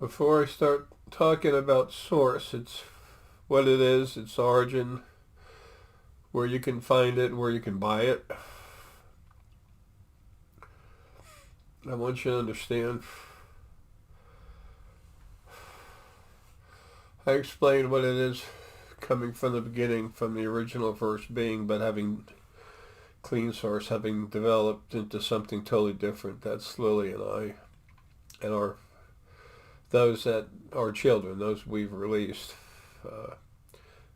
Before I start talking about source, it's what it is, its origin, where you can find it, where you can buy it. I want you to understand. I explained what it is coming from the beginning, from the original first being, but having clean source, having developed into something totally different. That's Lily and I, and those that are children, those we've released. Uh,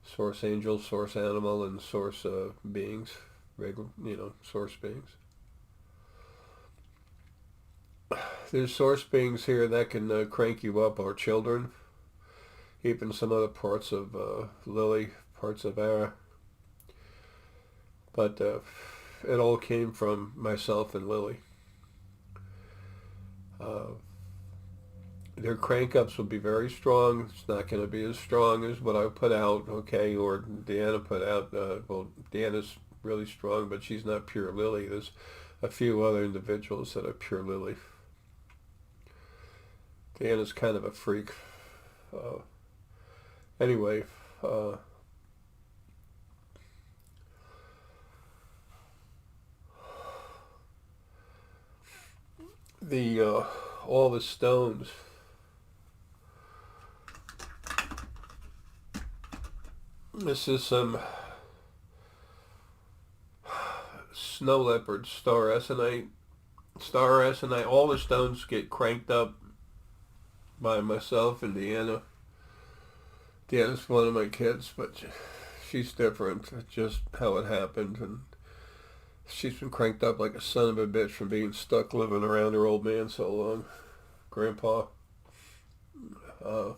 source angel, source animal, and source beings, regular, source beings. There's source beings here that can crank you up, our children, even some other parts of Lily, parts of Ara. But it all came from myself and Lily. Uh, their crank ups will be very strong. It's not going to be as strong as what I put out, okay, or Deanna put out. Well, Deanna's really strong, but she's not pure Lily. There's a few other individuals that are pure Lily. Deanna's kind of a freak. Uh, anyway, uh, the all the stones. This is some snow leopard star essonite. Star essonite. All the stones get cranked up by myself and Deanna. Deanna's one of my kids, but she's different. It's just how it happened, and she's been cranked up like a son of a bitch from being stuck living around her old man so long. Grandpa. Uh,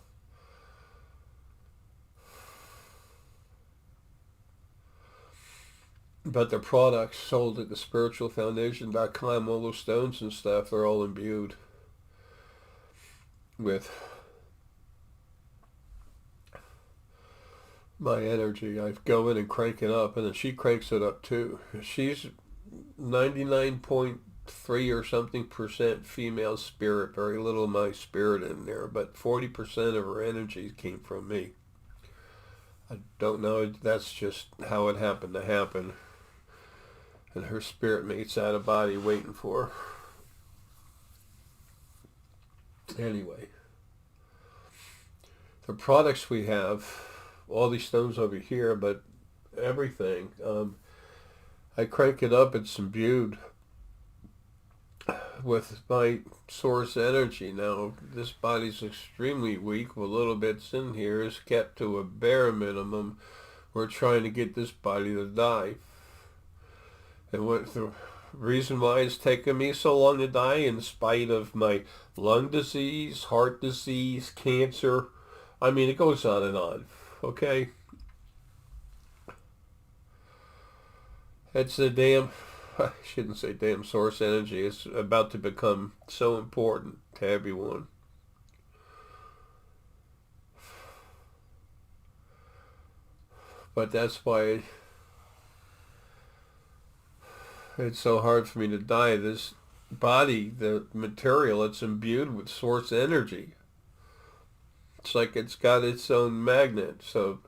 but the products sold at the spiritualfoundation.com, all those stones and stuff, they're all imbued with my energy. I go in and crank it up, and then she cranks it up too. She's 99.3 or something percent female spirit, very little of my spirit in there, but 40% of her energy came from me. I don't know, that's just how it happened to happen. And her spirit mate's out of body waiting for her. Anyway, the products we have, all these stones over here, but everything, I crank it up, it's imbued with my source energy. Now, this body's extremely weak. With little bits in here is kept to a bare minimum. We're trying to get this body to die. And what the reason why it's taken me so long to die, in spite of my lung disease, heart disease, cancer, I mean, it goes on and on. Okay? It's a damn, I shouldn't say damn source energy. It's about to become so important to everyone. But that's why it's so hard for me to die. This body, the material, it's imbued with source energy. It's like it's got its own magnet. So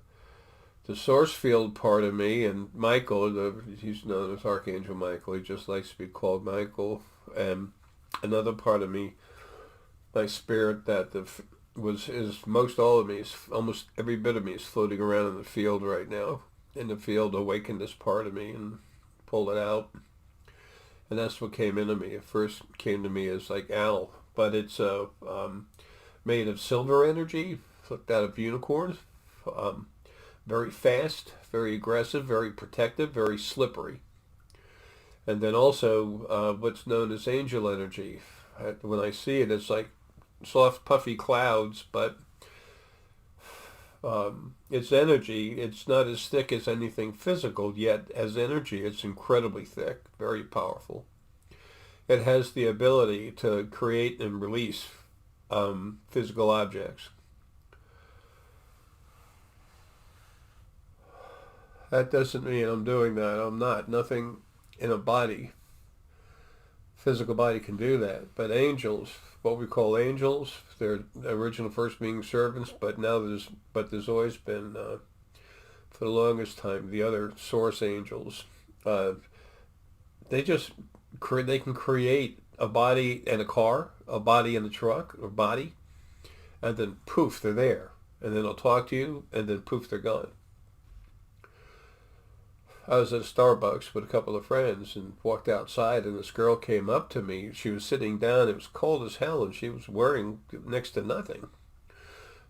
the source field part of me, and Michael, he's known as Archangel Michael. He just likes to be called Michael. And another part of me, my spirit, that is most all of me, is almost every bit of me is floating around in the field right now. In the field, awakened this part of me and pulled it out. And that's what came into me. It first came to me as like Al, but it's made of silver energy, flipped out of unicorns. Um, Very fast, very aggressive, very protective, very slippery. And then also what's known as angel energy. When I see it, it's like soft, puffy clouds, but it's energy. It's not as thick as anything physical, yet as energy, it's incredibly thick, very powerful. It has the ability to create and release physical objects. That doesn't mean I'm doing that. I'm not. Nothing in a body physical body can do that. But angels, what we call angels, they're original first being servants, but there's always been, for the longest time, the other source angels. Uh, they just they can create a body and a car, a body and a truck, or body, and then poof, they're there. And then they'll talk to you, and then poof, they're gone. I was at Starbucks with a couple of friends and walked outside, and this girl came up to me. She was sitting down. It was cold as hell, and she was wearing next to nothing.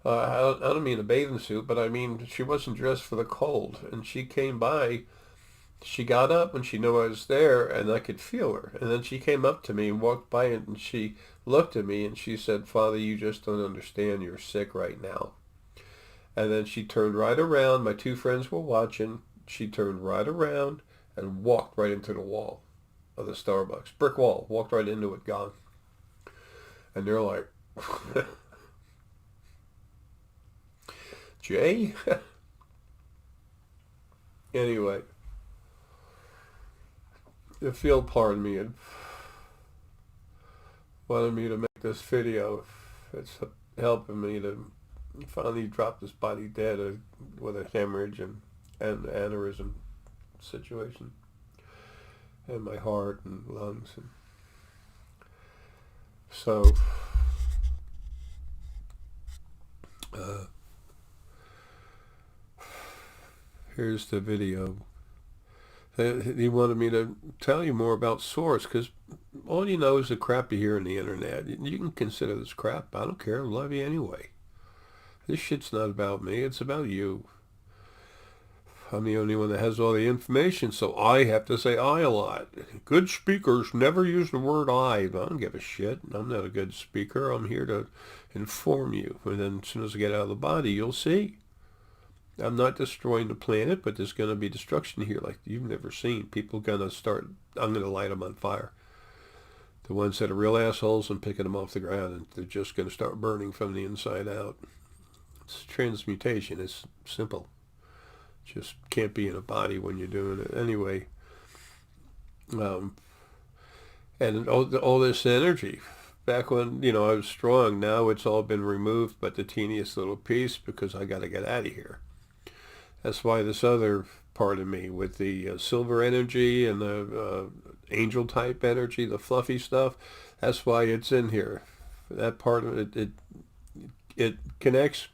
I don't mean a bathing suit, but I mean she wasn't dressed for the cold. And she came by. She got up, and she knew I was there, and I could feel her. And then she came up to me and walked by, and she looked at me, and she said, "Father, you just don't understand. You're sick right now." And then she turned right around. My two friends were watching. She turned right around and walked right into the wall of the Starbucks. Brick wall. Walked right into it, gone. And they're like, Jay? Anyway, the field part of me had wanted me to make this video. It's helping me to finally drop this body dead with a hemorrhage and aneurysm situation in my heart and lungs. And so here's the video. He wanted me to tell you more about source, because all you know is the crap you hear on the internet. You can consider this crap. I don't care. I love you anyway. This shit's not about me. It's about you. I'm the only one that has all the information, so I have to say I a lot. Good speakers never use the word I don't give a shit. I'm not a good speaker. I'm here to inform you. And then as soon as I get out of the body, you'll see. I'm not destroying the planet, but there's going to be destruction here like you've never seen. People going to start, I'm going to light them on fire. The ones that are real assholes, I'm picking them off the ground, and they're just going to start burning from the inside out. It's transmutation. It's simple. Just can't be in a body when you're doing it. Anyway, and all this energy, back when, I was strong, now it's all been removed but the teeniest little piece, because I got to get out of here. That's why this other part of me with the silver energy and the angel type energy, the fluffy stuff, that's why it's in here. That part of it connects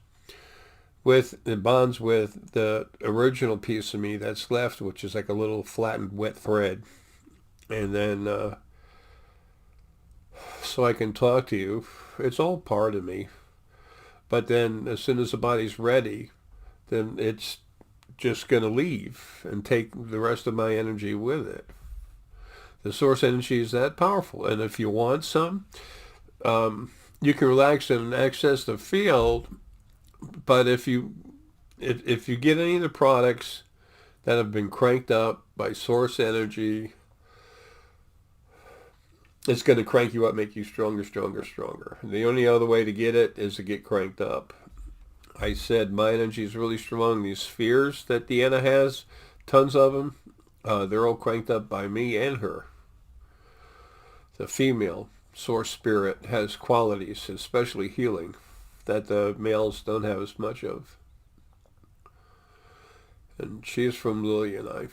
with, it bonds with the original piece of me that's left, which is like a little flattened wet thread. And then so I can talk to you. It's all part of me. But then as soon as the body's ready, then it's just going to leave and take the rest of my energy with it. The source energy is that powerful. And if you want some, you can relax and access the field. But if you get any of the products that have been cranked up by source energy, it's going to crank you up, make you stronger, stronger, stronger. The only other way to get it is to get cranked up. I said my energy is really strong. These spheres that Deanna has, tons of them, they're all cranked up by me and her. The female source spirit has qualities, especially healing, that the males don't have as much of. And she's from Lily and I.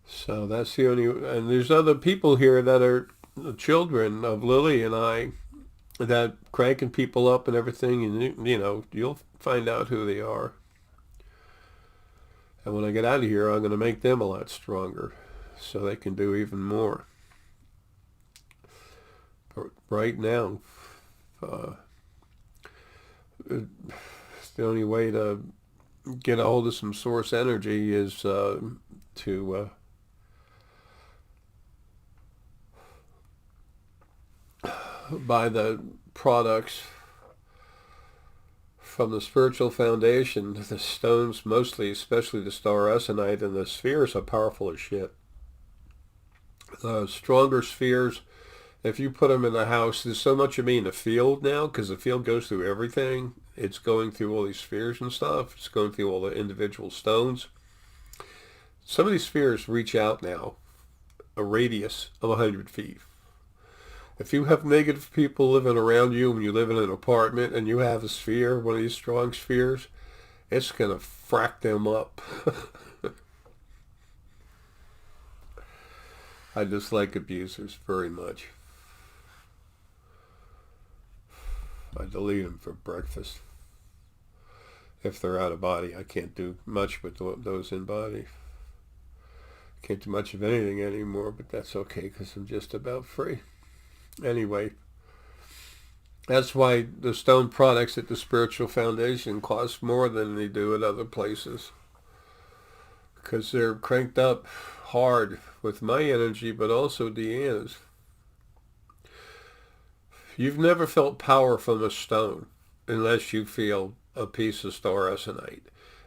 So that's the only, and there's other people here that are the children of Lily and I that cranking people up and everything, and you'll find out who they are. And when I get out of here, I'm going to make them a lot stronger so they can do even more. But right now, the only way to get a hold of some source energy is to buy the products from the spiritual foundation. The stones mostly, especially the star essonite, and the spheres are powerful as shit. The stronger spheres, if you put them in the house, there's so much of me in the field now, because the field goes through everything. It's going through all these spheres and stuff. It's going through all the individual stones. Some of these spheres reach out now a radius of 100 feet. If you have negative people living around you and you live in an apartment and you have a sphere, one of these strong spheres, it's going to frack them up. I dislike abusers very much. I delete them for breakfast. If they're out of body, I can't do much with those in body. Can't do much of anything anymore, but that's okay because I'm just about free. Anyway, that's why the stone products at the Spiritual Foundation cost more than they do at other places. Because they're cranked up hard with my energy, but also Deanna's. You've never felt power from a stone unless you feel a piece of star essonite.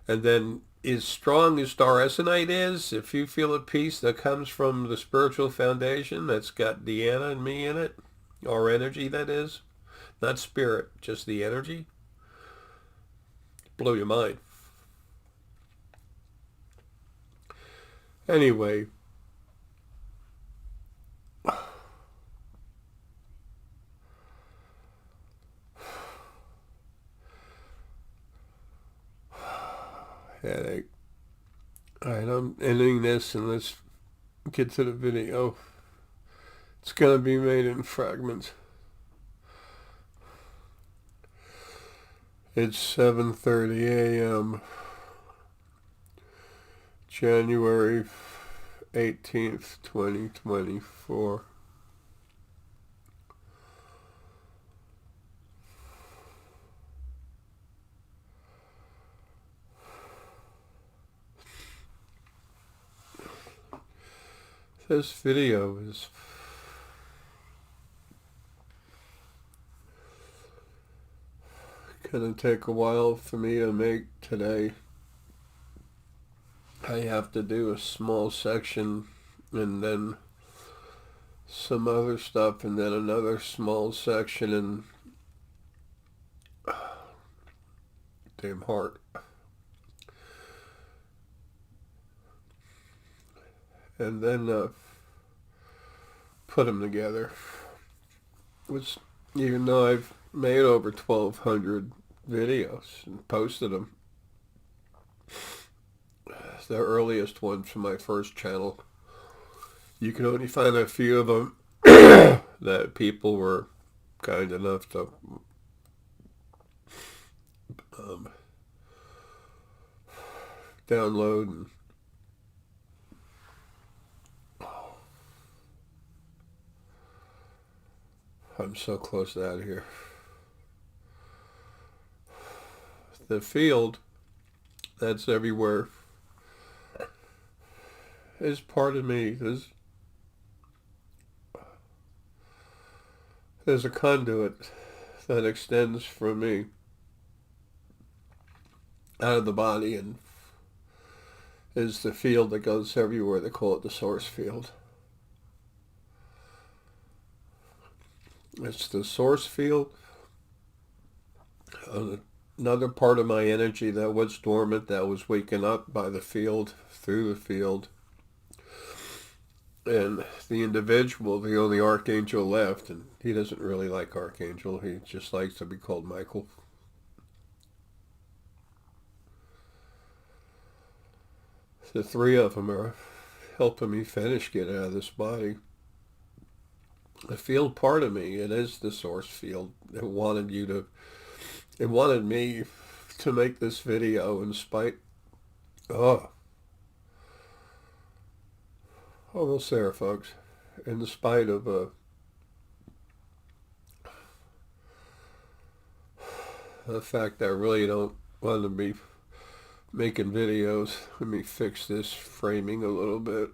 And then as strong as star essonite is, if you feel a piece that comes from the Spiritual Foundation that's got Deanna and me in it, our energy that is, not spirit, just the energy, blow your mind. Anyway, headache. Alright, I'm ending this and let's get to the video. It's going to be made in fragments. It's 7:30 a.m. January 18th, 2024. This video is going to take a while for me to make today. I have to do a small section and then some other stuff and then another small section and damn heart. And then put them together. Which, even though I've made over 1,200 videos and posted them, the earliest ones from my first channel, you can only find a few of them that people were kind enough to download. And I'm so close to out of here. The field that's everywhere is part of me. There's a conduit that extends from me out of the body and is the field that goes everywhere. They call it the source field. It's the source field. Another part of my energy that was dormant, that was waken up by the field, through the field. And the individual, the only archangel left, and he doesn't really like archangel, he just likes to be called Michael. The three of them are helping me finish getting out of this body. The field part of me, it is the source field. It wanted me to make this video in spite, almost there, folks, in spite of the fact that I really don't want to be making videos. Let me fix this framing a little bit.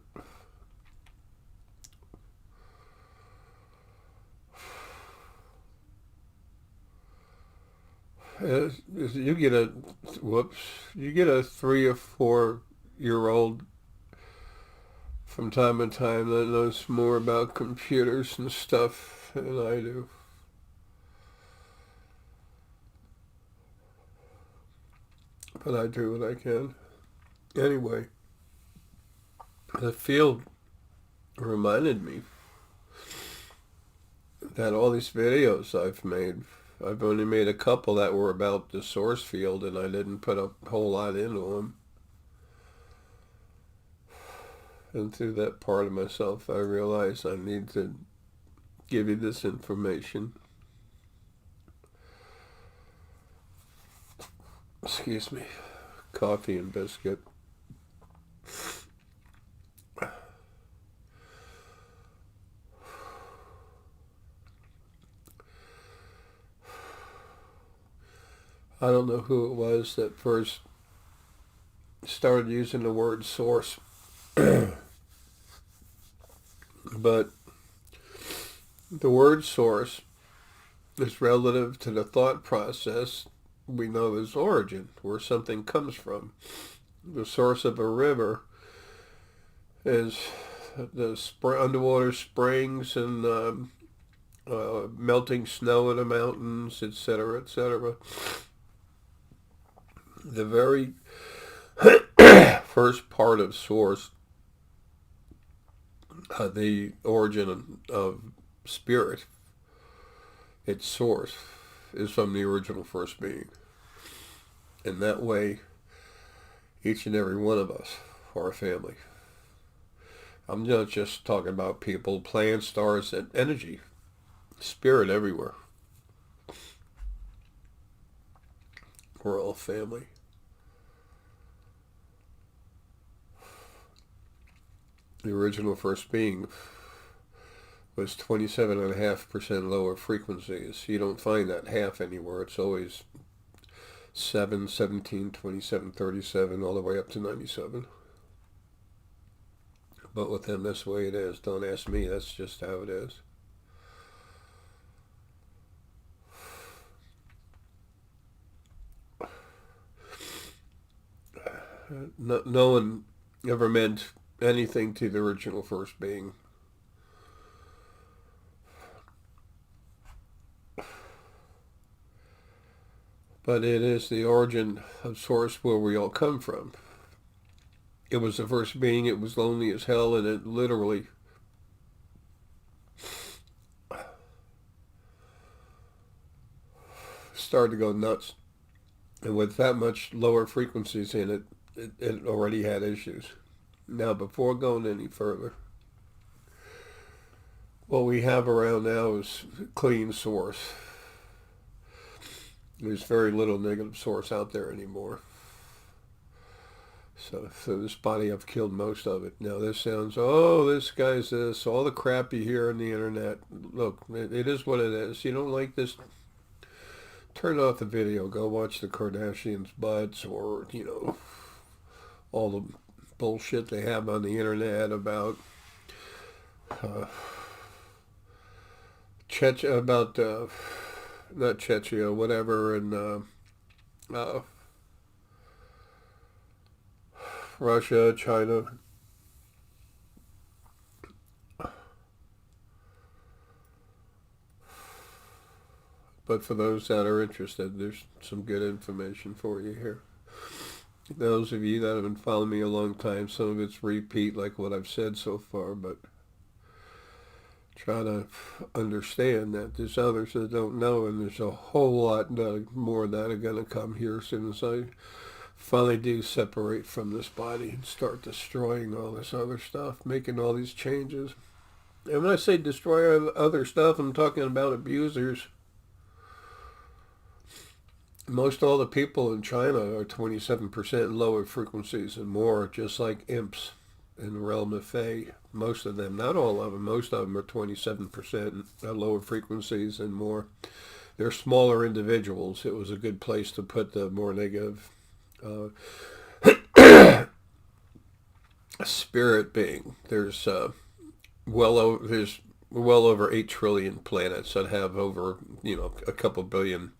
You get a 3 or 4 year old from time to time that knows more about computers and stuff than I do. But I do what I can. Anyway, The field reminded me that all these videos I've made, I've only made a couple that were about the source field, and I didn't put a whole lot into them. And through that part of myself, I realized I need to give you this information. Excuse me. Coffee and biscuit. I don't know who it was that first started using the word source, but the word source is relative to the thought process we know as origin, where something comes from. The source of a river is the underwater springs and melting snow in the mountains, etc., etc. The very first part of source, the origin of spirit, its source, is from the original first being. And that way, each and every one of us are a family. I'm not just talking about people, plants, stars, and energy. Spirit everywhere. We're all family. The original first being was 27.5% lower frequencies. You don't find that half anywhere. It's always 7, 17, 27, 37, all the way up to 97. But with them, that's the way it is. Don't ask me. That's just how it is. No one ever meant anything to the original first being. But it is the origin of source where we all come from. It was the first being, it was lonely as hell, and it literally started to go nuts. And with that much lower frequencies in it, it already had issues. Now, before going any further, what we have around now is clean source. There's very little negative source out there anymore. So this body, I've killed most of it. Now this sounds, oh, this guy's this, all the crap you hear on the internet. Look, it is what it is. You don't like this, turn off the video. Go watch the Kardashians' butts, or, all the bullshit they have on the internet about not Chechnya, whatever, and Russia, China. But for those that are interested, there's some good information for you here. Those of you that have been following me a long time, some of it's repeat like what I've said so far, but try to understand that there's others that don't know, and there's a whole lot more that are going to come here as soon as I finally do separate from this body and start destroying all this other stuff, making all these changes. And when I say destroy other stuff, I'm talking about abusers. Most all the people in China are 27% lower frequencies and more, just like imps in the realm of Fae. Most of them, not all of them, most of them are 27% lower frequencies and more. They're smaller individuals. It was a good place to put the more negative spirit being. There's well over 8 trillion planets that have over, a couple billion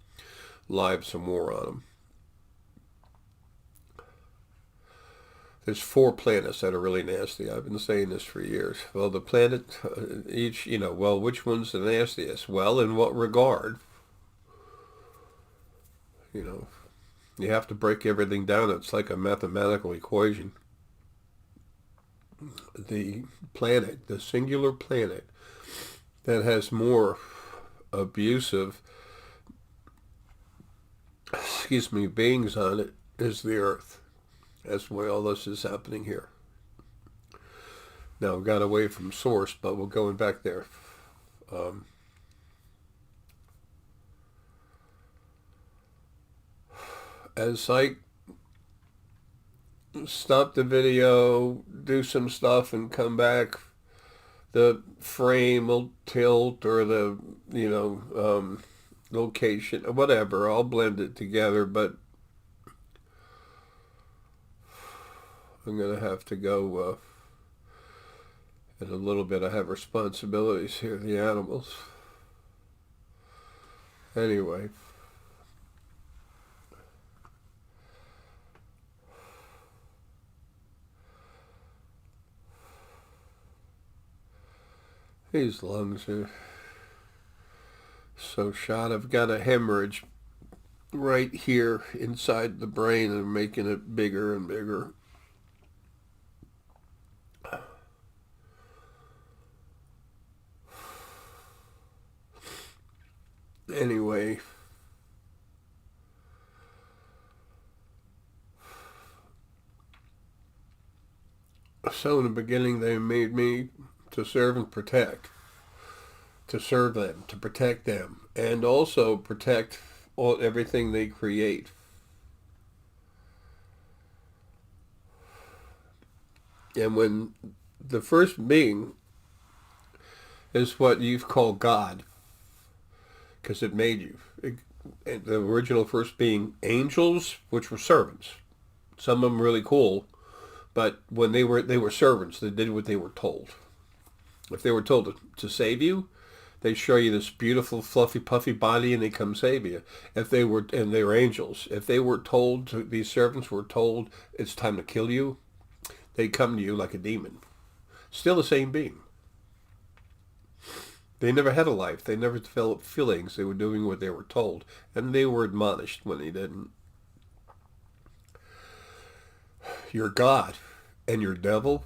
lives or more on them. There's 4 planets that are really nasty. I've been saying this for years. Well, the planet, each, which one's the nastiest? Well, in what regard? You have to break everything down. It's like a mathematical equation. the planet, the singular planet that has more abusive, beings on it is the Earth. That's why all this is happening here. Now, we got away from source, but we're going back there. Um, as I stop the video, do some stuff, and come back, the frame will tilt, or the, location, whatever. I'll blend it together, but I'm going to have to go in a little bit. I have responsibilities here, the animals. Anyway. These lungs are so shot. I've got a hemorrhage right here inside the brain and making it bigger and bigger. Anyway, so in the beginning they made me to serve and protect, to serve them, to protect them, and also protect everything they create. And when the first being is what you've called God, because it made you. The original first being angels, which were servants. Some of them really cool, but when they were servants, they did what they were told. If they were told to save you, they show you this beautiful, fluffy, puffy body, and they come save you. And they were angels. If they were told, these servants were told it's time to kill you, they come to you like a demon. Still the same being. They never had a life. They never developed feelings. They were doing what they were told. And they were admonished when they didn't. Your God and your devil,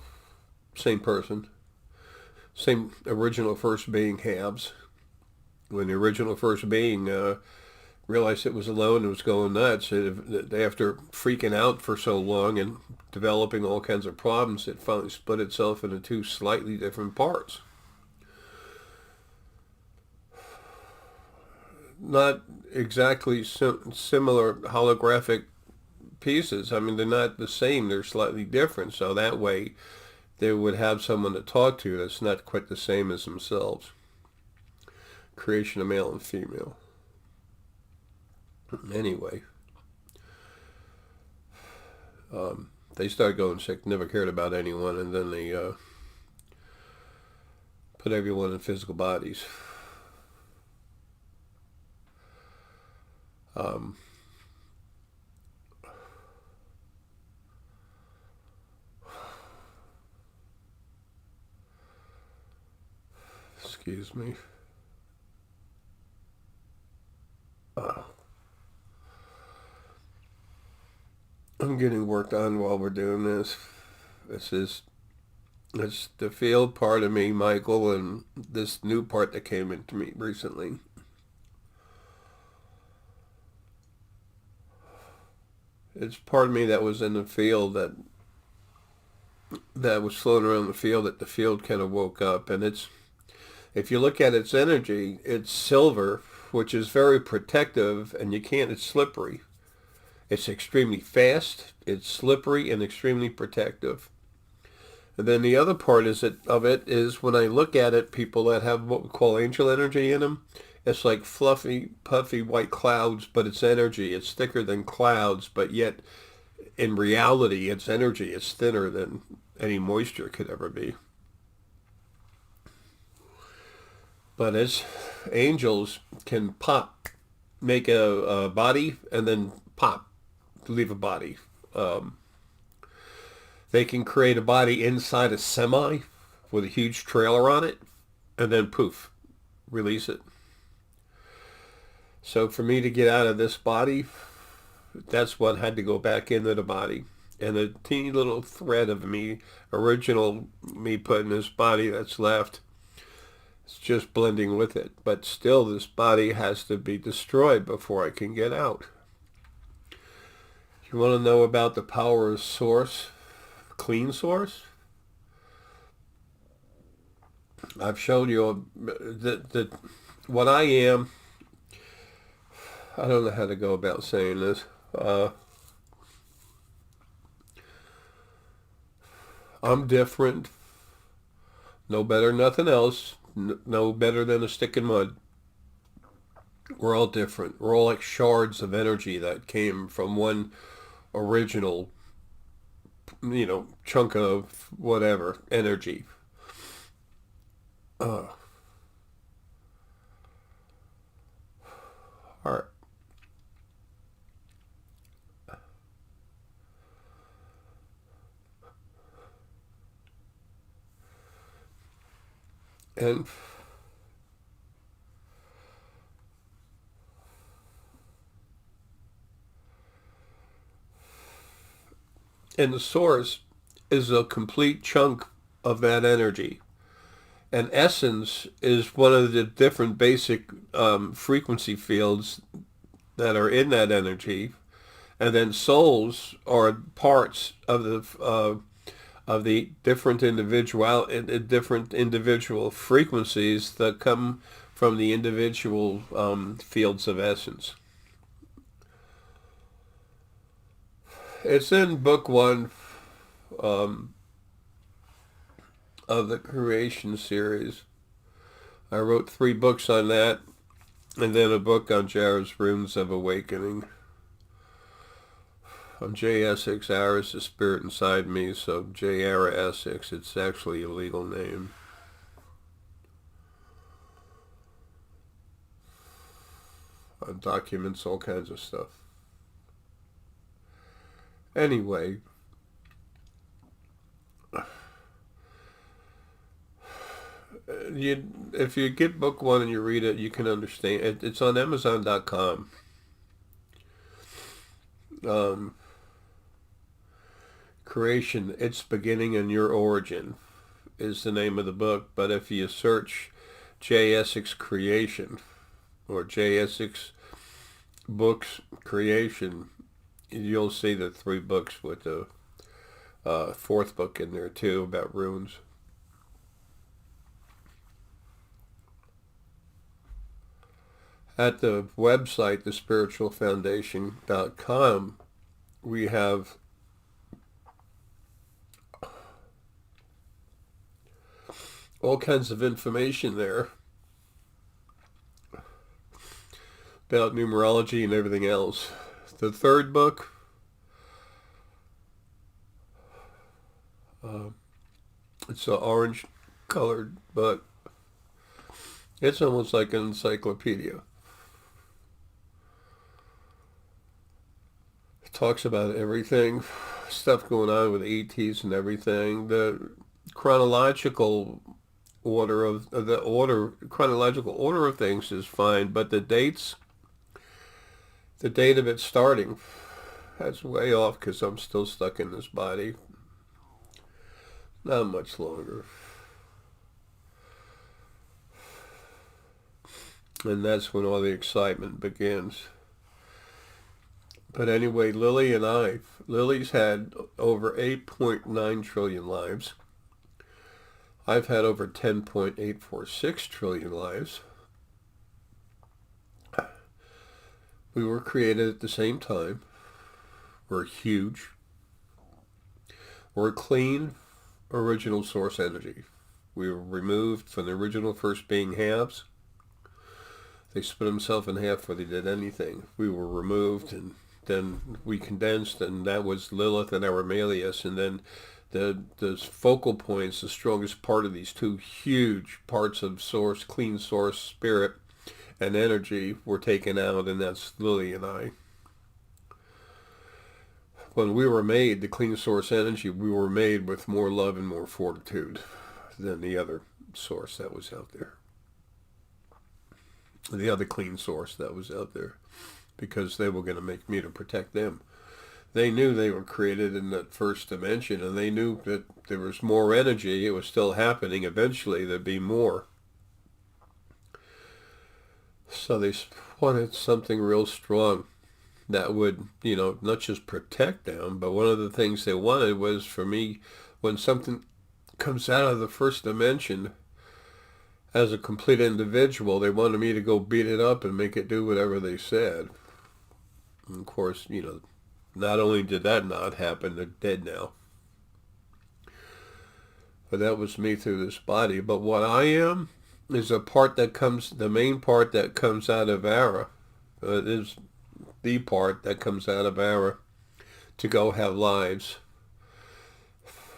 same person. Same original first being halves. When the original first being realized it was alone and was going nuts, after freaking out for so long and developing all kinds of problems, it finally split itself into two slightly different parts. Not exactly similar holographic pieces. I mean, they're not the same. They're slightly different. So that way they would have someone to talk to that's not quite the same as themselves. Creation of male and female. Anyway. They started going sick, never cared about anyone, and then they put everyone in physical bodies. Excuse me. I'm getting work done while we're doing this. It's the field part of me, Michael, and this new part that came into me recently. It's part of me that was in the field that was floating around the field, that the field kind of woke up. And if you look at its energy, it's silver, which is very protective, and it's slippery. It's extremely fast, it's slippery, and extremely protective. And then the other part of it is when I look at it, people that have what we call angel energy in them, it's like fluffy, puffy white clouds, but it's energy. It's thicker than clouds, but yet in reality, it's energy. It's thinner than any moisture could ever be. But as angels can pop, make a body, and then pop, leave a body. They can create a body inside a semi with a huge trailer on it, and then poof, release it. So for me to get out of this body, that's what had to go back into the body. and a teeny little thread of me, original me put in this body that's left, it's just blending with it. But still, this body has to be destroyed before I can get out. You want to know about the power of source, clean source? I've shown you that what I am. I don't know how to go about saying this. I'm different. No better than nothing else. No better than a stick in mud. We're all different. We're all like shards of energy that came from one original, chunk of whatever energy. Uh, all right. And the source is a complete chunk of that energy. And essence is one of the different basic frequency fields that are in that energy. And then souls are parts of the different individual frequencies that come from the individual fields of essence. It's in book one of the creation series. I wrote 3 books on that, and then a book on Jared's Runes of Awakening. I'm J. Essex, Ara is the spirit inside me, so J. Ara Essex, it's actually a legal name. On documents, all kinds of stuff. Anyway, if you get book 1 and you read it, you can understand it. It's on Amazon.com. Creation, Its Beginning and Your Origin is the name of the book. But if you search J. Essex Creation or J. Essex Books Creation, you'll see the 3 books with the 4th book in there too about runes. At the website, thespiritualfoundation.com, we have all kinds of information there about numerology and everything else. The 3rd book, it's an orange colored book. It's almost like an encyclopedia. It talks about everything, stuff going on with ETs and everything. The chronological order of things is fine, but the date of it starting, that's way off because I'm still stuck in this body. Not much longer. And that's when all the excitement begins. But anyway, Lily's had over 8.9 trillion lives. I've had over 10.846 trillion lives. We were created at the same time. We're huge. We're clean, original source energy. We were removed from the original first being halves. They split themselves in half before they did anything. We were removed, and then we condensed, and that was Lilith and our Malius, and then the focal points, the strongest part of these 2 huge parts of source, clean source, spirit, and energy were taken out, and that's Lily and I. When we were made, the clean source energy, we were made with more love and more fortitude than the other source that was out there. The other clean source that was out there, because they were going to make me to protect them. They knew they were created in that first dimension, and they knew that there was more energy. It was still happening. Eventually, there'd be more. So they wanted something real strong that would, not just protect them, but one of the things they wanted was for me, when something comes out of the first dimension as a complete individual, they wanted me to go beat it up and make it do whatever they said. And of course, not only did that not happen, they're dead now. But that was me through this body. But what I am is the main part that comes out of Ara. It is the part that comes out of Ara to go have lives.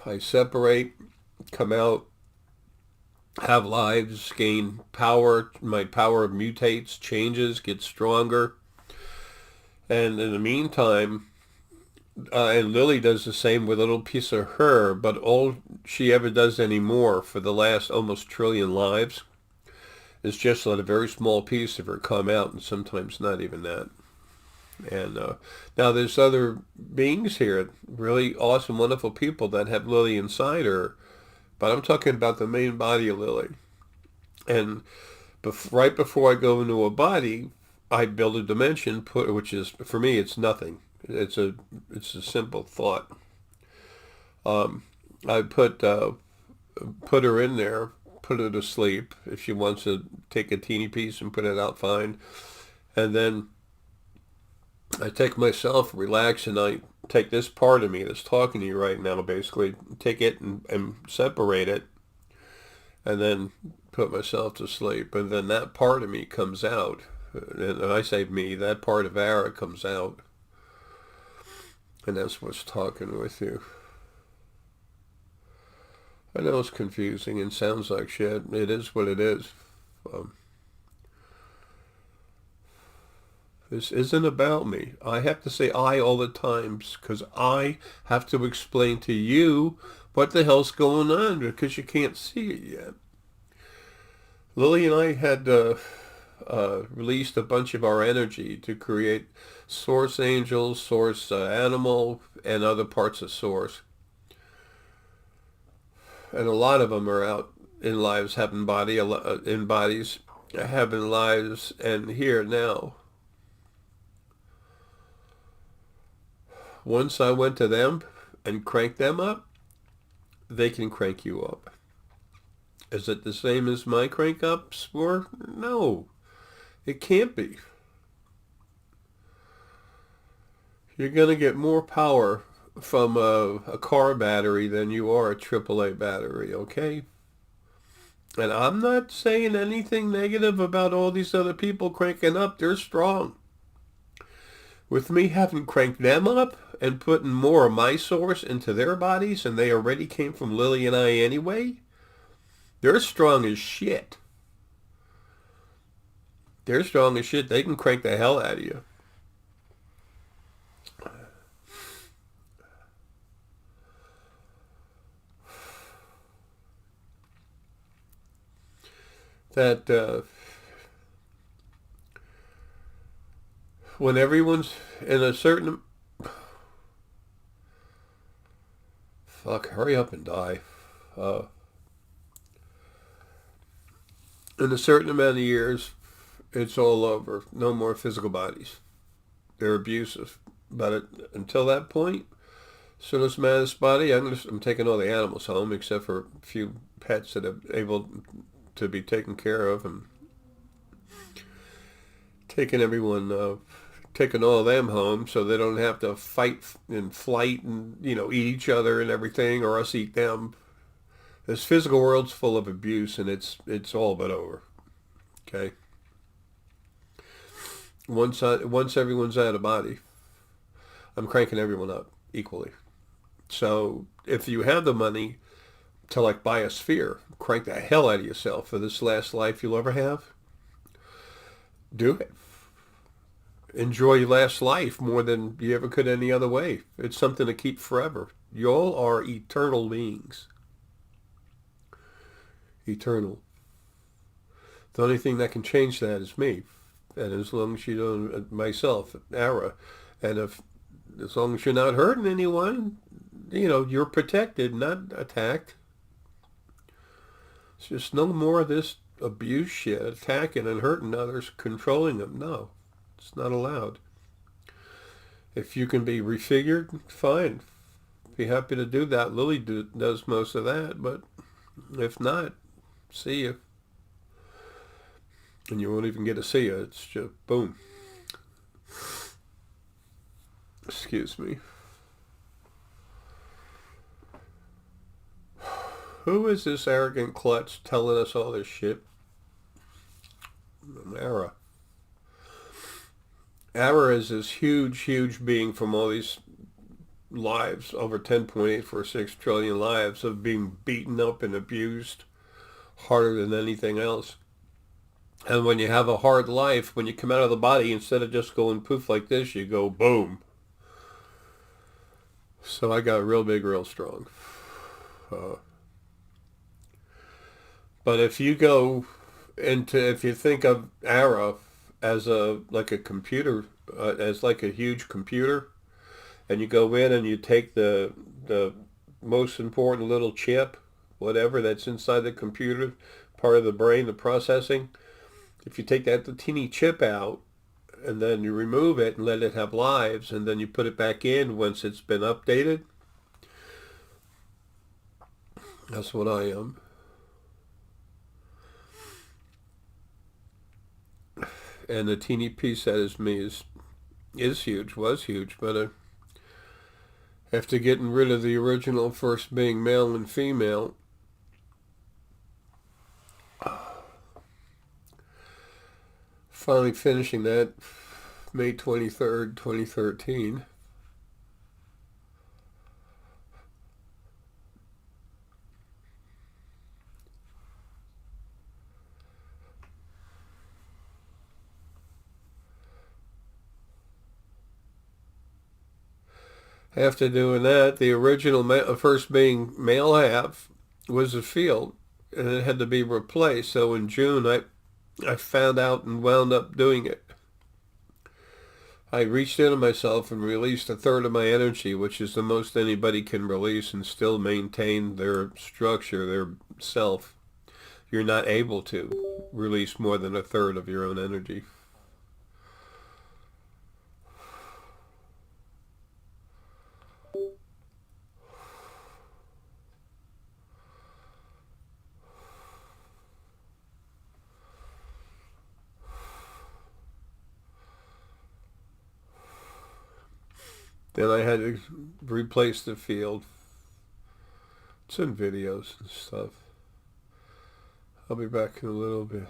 I separate, come out, have lives, gain power. My power mutates, changes, gets stronger. And in the meantime, and Lily does the same with a little piece of her, but all she ever does anymore for the last almost trillion lives is just let a very small piece of her come out, and sometimes not even that. And now there's other beings here, really awesome, wonderful people that have Lily inside her, but I'm talking about the main body of Lily. And right before I go into a body, I build a dimension, which is, for me, it's nothing. It's a simple thought. I put her in there, put her to sleep. If she wants to take a teeny piece and put it out, fine. And then I take myself, relax, and I take this part of me that's talking to you right now, basically, take it and separate it, and then put myself to sleep. And then that part of me comes out. And I say me, that part of Ara comes out. And that's what's talking with you. I know it's confusing and sounds like shit. It is what it is. This isn't about me. I have to say I all the time because I have to explain to you what the hell's going on because you can't see it yet. Lily and I had released a bunch of our energy to create source angels, source animal, and other parts of source. And a lot of them are out in lives, having in bodies, having lives, and here now. Once I went to them and cranked them up, they can crank you up. Is it the same as my crank ups were? No, it can't be. You're going to get more power from a car battery than you are a AAA battery, okay? And I'm not saying anything negative about all these other people cranking up. They're strong. With me having cranked them up and putting more of my source into their bodies, and they already came from Lily and I anyway, they're strong as shit. They're strong as shit. They can crank the hell out of you. That when everyone's in a certain... Fuck, hurry up and die. In a certain amount of years, it's all over. No more physical bodies. They're abusive. But until that point, as soon as I'm out of this body, I'm taking all the animals home, except for a few pets that are able to be taken care of, and taking all of them home so they don't have to fight and flight and, eat each other and everything, or us eat them. This physical world's full of abuse, and it's all but over. Okay? Once everyone's out of body, I'm cranking everyone up equally. So if you have the money to buy a sphere, crank the hell out of yourself for this last life you'll ever have, do it. Enjoy your last life more than you ever could any other way. It's something to keep forever. Y'all are eternal beings. Eternal. The only thing that can change that is me. And as long as you don't, myself, Ara, and if as long as you're not hurting anyone, you're protected, not attacked. It's just no more of this abuse shit, attacking and hurting others, controlling them. No, it's not allowed. If you can be refigured, fine. Be happy to do that. Lily does most of that, but if not, see you. And you won't even get to see you. It's just boom. Excuse me. Who is this arrogant klutz telling us all this shit? Ara. Ara is this huge, huge being from all these lives, over 10.846 trillion lives of being beaten up and abused harder than anything else. And when you have a hard life, when you come out of the body, instead of just going poof like this, you go boom. So I got real big, real strong. But if you go if you think of Ara as like a computer, as like a huge computer, and you go in and you take the most important little chip, whatever that's inside the computer, part of the brain, the processing, if you take the teeny chip out and then you remove it and let it have lives and then you put it back in once it's been updated, that's what I am. And the teeny piece that is me is huge, was huge, but after getting rid of the original first being male and female, finally finishing that May 23rd, 2013. After doing that, the original first being male half was a field, and it had to be replaced. So in June, I found out and wound up doing it. I reached into myself and released a third of my energy, which is the most anybody can release and still maintain their structure, their self. You're not able to release more than a third of your own energy. Then I had to replace the field. It's in videos and stuff. I'll be back in a little bit.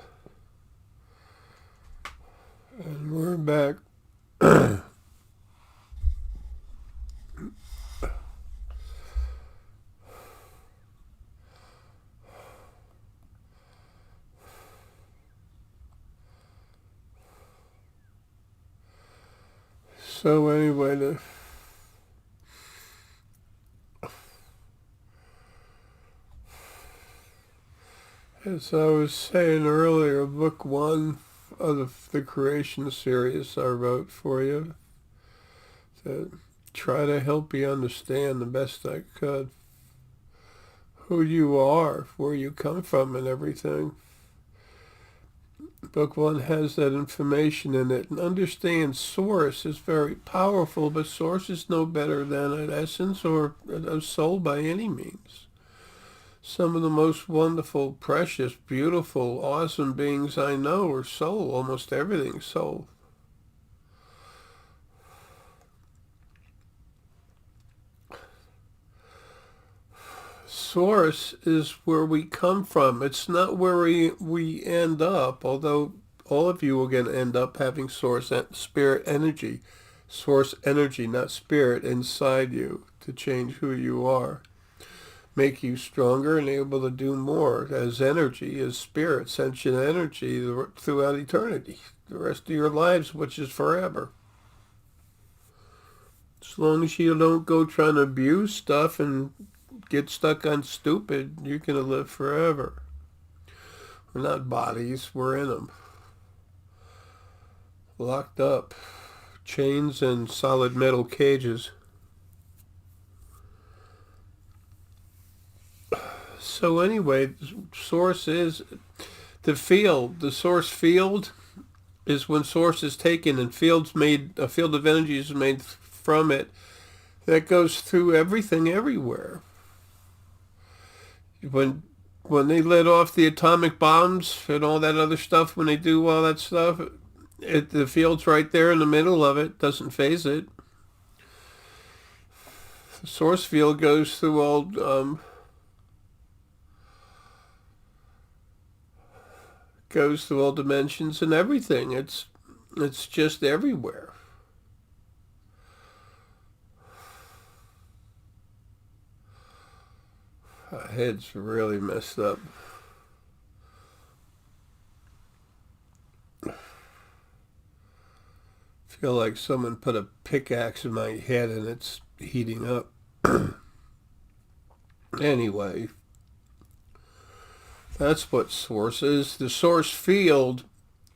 And we're back. So anyway, as I was saying earlier, book 1 of the creation series I wrote for you to try to help you understand the best I could who you are, where you come from and everything. Book 1 has that information in it. And understand source is very powerful, but source is no better than an essence or a soul by any means. Some of the most wonderful, precious, beautiful, awesome beings I know are soul. Almost everything's soul. Source is where we come from. It's not where we end up, although all of you are going to end up having source spirit energy. Source energy, not spirit, inside you to change who you are. Make you stronger and able to do more as energy, as spirit, sentient energy throughout eternity. The rest of your lives, which is forever. As long as you don't go trying to abuse stuff and get stuck on stupid, you're going to live forever. We're not bodies, we're in them. Locked up, Chains and solid metal cages. So anyway, the source is the field. The source field is when source is taken and fields made, a field of energy is made from it that goes through everything everywhere. When when they let off the atomic bombs and all that other stuff, when they do all that stuff, the field's right there in the middle of it, doesn't phase it. The source field goes through all dimensions and everything. It's just everywhere. My head's really messed up. Feel like someone put a pickaxe in my head and it's heating up. Anyway, that's what source is. The source field,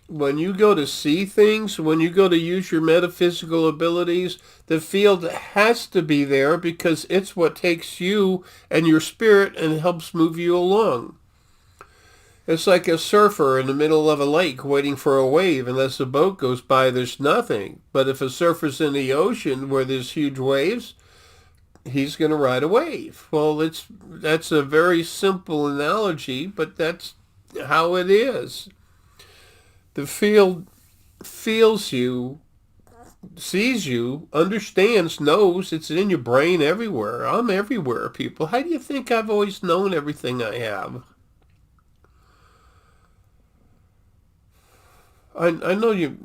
when you go to see things, when you go to use your metaphysical abilities, the field has to be there because it's what takes you and your spirit and helps move you along. It's like a surfer in the middle of a lake waiting for a wave. Unless a boat goes by, there's nothing. But if a surfer's in the ocean where there's huge waves, he's going to ride a wave. Well, that's a very simple analogy, but that's how it is. The field feels you, sees you, understands, knows. It's in your brain everywhere. I'm everywhere, people. How do you think I've always known everything I have? I know you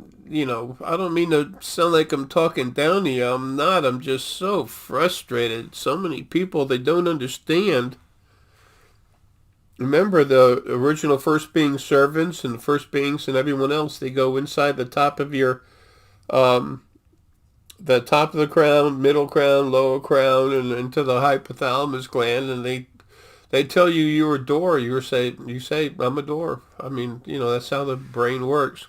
know, I don't mean to sound like I'm talking down to you. I'm not. I'm just so frustrated. So many people, they don't understand. Remember the original first being servants and the first beings and everyone else, they go inside um, the top of the crown, middle crown, lower crown, and into the hypothalamus gland, and they tell you you're a door. You say I'm a door. I mean, you know, that's how the brain works.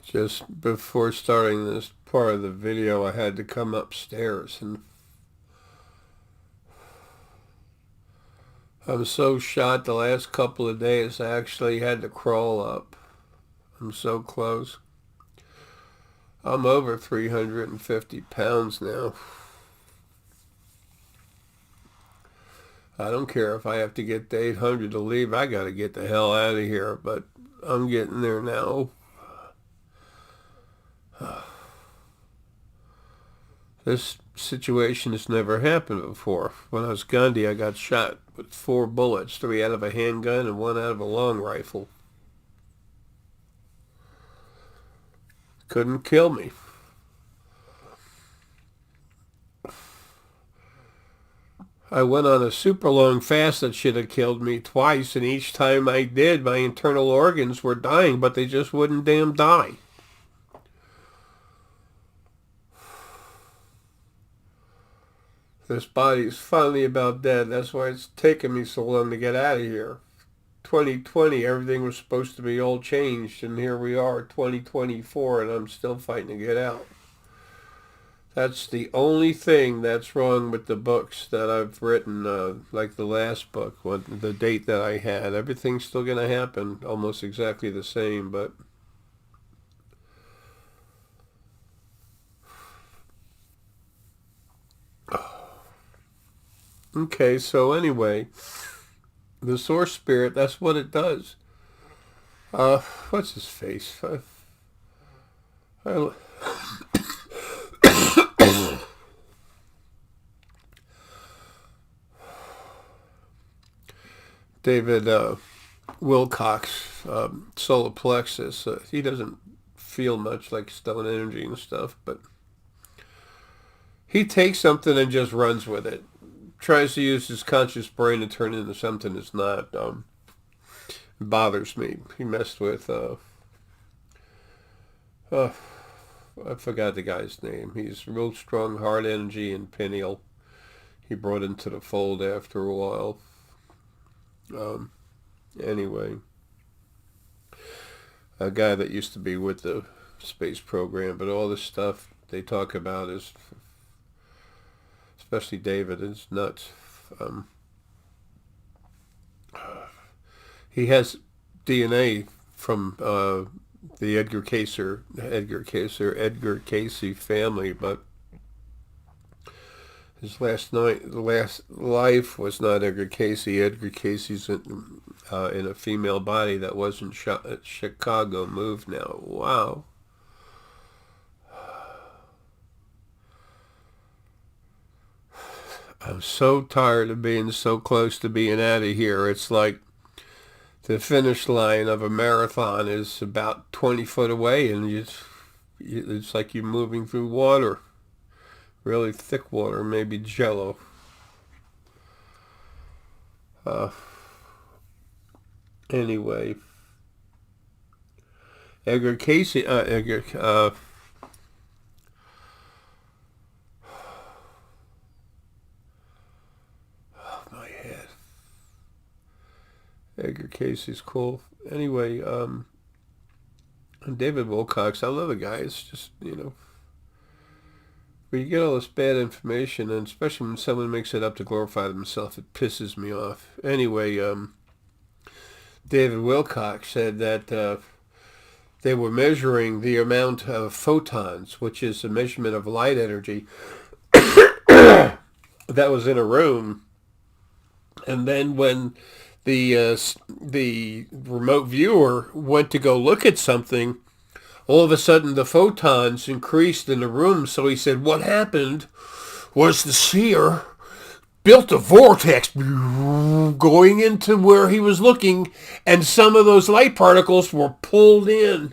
Just before starting this part of the video, I had to come upstairs, and I'm so shot the last couple of days I actually had to crawl up. I'm so close. I'm over 350 pounds now. I don't care if I have to get to 800 to leave. I got to get the hell out of here, but I'm getting there now. This situation has never happened before. When I was Gandhi, I got shot with 4 bullets, 3 out of a handgun and 1 out of a long rifle. Couldn't kill me. I went on a super long fast that should have killed me twice, and each time I did, my internal organs were dying, but they just wouldn't damn die. This body's finally about dead. That's why it's taken me so long to get out of here. 2020, everything was supposed to be all changed, and here we are, 2024, and I'm still fighting to get out. That's the only thing that's wrong with the books that I've written, like the last book, the date that I had. Everything's still going to happen almost exactly the same, but okay, so anyway, the source spirit, that's what it does. What's his face? I, David Wilcox, solar plexus. He doesn't feel much like stone energy and stuff, but he takes something and just runs with it. Tries to use his conscious brain to turn it into something it's not. bothers me. He messed with, uh, I forgot the guy's name. He's real strong heart energy and pineal. He brought into the fold after a while. Um, anyway, a guy that used to be with the space program, but all this stuff they talk about is, especially David, is nuts. Um, he has DNA from the Edgar Casey family, but his last life was not Edgar Casey. Edgar Casey's in a female body that was in Chicago. Moved now. Wow. I'm so tired of being so close to being out of here. It's like the finish line of a marathon is about 20 foot away, and it's like you're moving through water. Really thick water, maybe jello. Anyway, Edgar Casey, my head. Edgar Casey's cool. Anyway, and David Wilcox, I love the guy. It's just, when you get all this bad information, and especially when someone makes it up to glorify themselves, it pisses me off. Anyway, David Wilcox said that they were measuring the amount of photons, which is a measurement of light energy, that was in a room. And then when the remote viewer went to go look at something, all of a sudden the photons increased in the room. So he said what happened was the seer built a vortex going into where he was looking, and some of those light particles were pulled in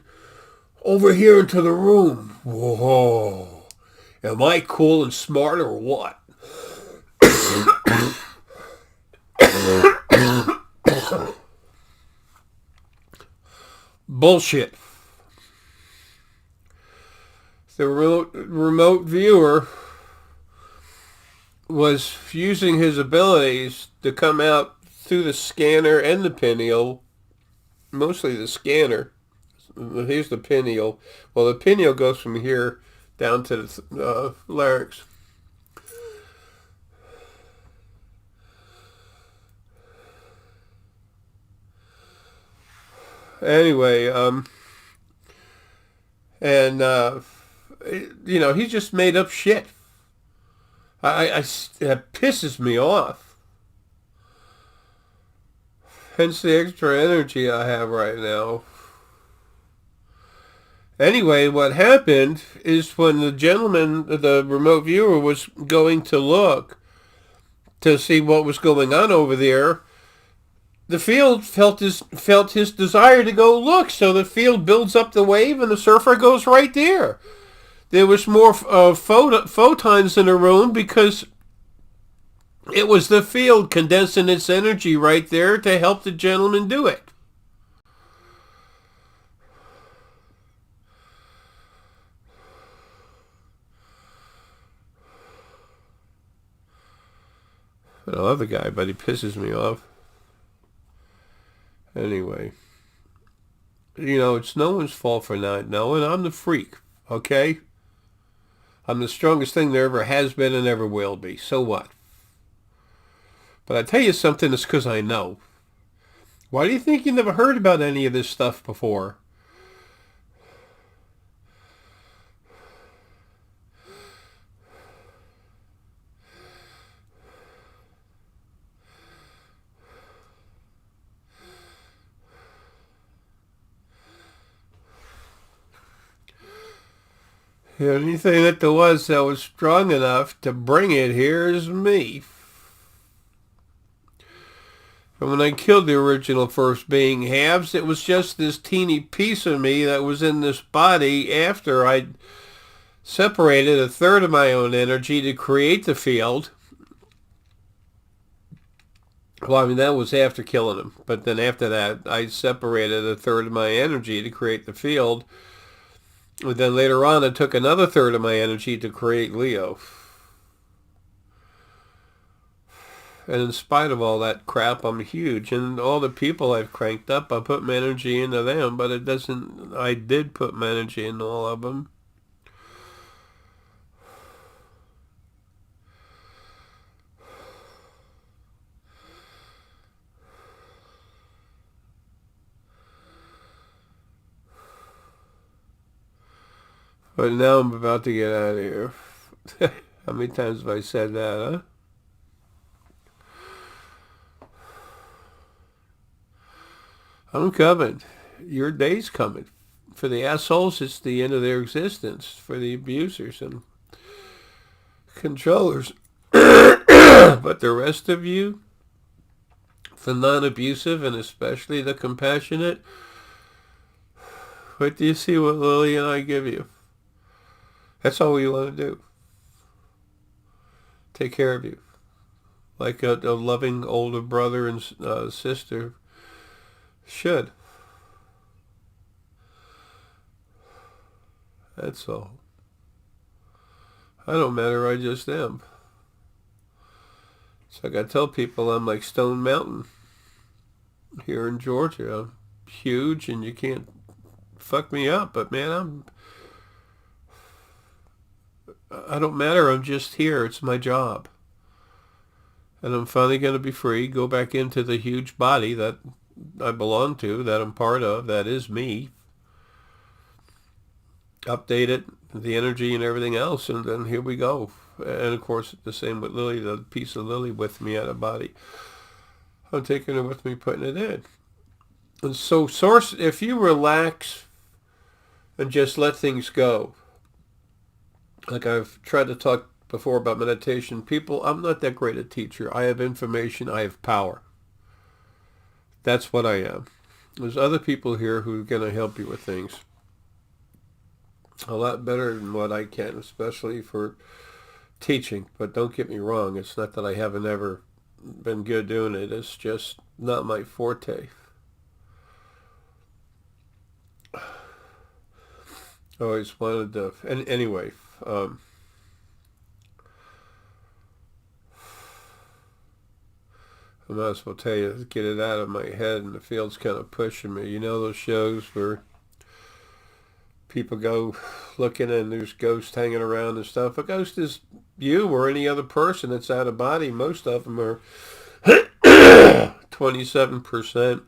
over here into the room. Whoa. Am I cool and smart or what? Bullshit. The remote viewer was using his abilities to come out through the scanner and the pineal, mostly the scanner. Here's the pineal. Well, the pineal goes from here down to the larynx. Anyway, he just made up shit. That pisses me off. Hence the extra energy I have right now. Anyway, what happened is when the gentleman, the remote viewer, was going to look to see what was going on over there, the field felt his desire to go look. So the field builds up the wave, and the surfer goes right there. There was more photons in the room because it was the field condensing its energy right there to help the gentleman do it. I love the guy, but he pisses me off. Anyway, it's no one's fault for not knowing. I'm the freak, okay? I'm the strongest thing there ever has been and ever will be. So what? But I tell you something, it's because I know. Why do you think you never heard about any of this stuff before? The only thing that there was that was strong enough to bring it here is me. And when I killed the original first being halves, it was just this teeny piece of me that was in this body after I'd separated a third of my own energy to create the field. Well, I mean, that was after killing him. But then after that, I separated a third of my energy to create the field. And then later on, I took another third of my energy to create Leo. And in spite of all that crap, I'm huge. And all the people I've cranked up, I put my energy into them. But it doesn't, I did put my energy in all of them. But now I'm about to get out of here. How many times have I said that, huh? I'm coming. Your day's coming. For the assholes, it's the end of their existence. For the abusers and controllers. But the rest of you, the non-abusive and especially the compassionate, what do you see what Lily and I give you? That's all we want to do. Take care of you. Like a loving older brother and sister should. That's all. I don't matter, I just am. So I gotta tell people I'm like Stone Mountain here in Georgia. I'm huge and you can't fuck me up, but man, I don't matter, I'm just here. It's my job. And I'm finally gonna be free, go back into the huge body that I belong to, that I'm part of, that is me. Update it, the energy and everything else, and then here we go. And of course, the same with Lily, the piece of Lily with me out of body. I'm taking it with me, putting it in. And so, source, if you relax and just let things go, like I've tried to talk before about meditation, people, I'm not that great a teacher. I have information, I have power. That's what I am. There's other people here who are going to help you with things a lot better than what I can, especially for teaching. But don't get me wrong, it's not that I haven't ever been good doing it. It's just not my forte. I always wanted to, and anyway, I might as well tell you, get it out of my head, and the field's kind of pushing me. You know those shows where people go looking and there's ghosts hanging around and stuff? A ghost is you or any other person that's out of body. Most of them are 27%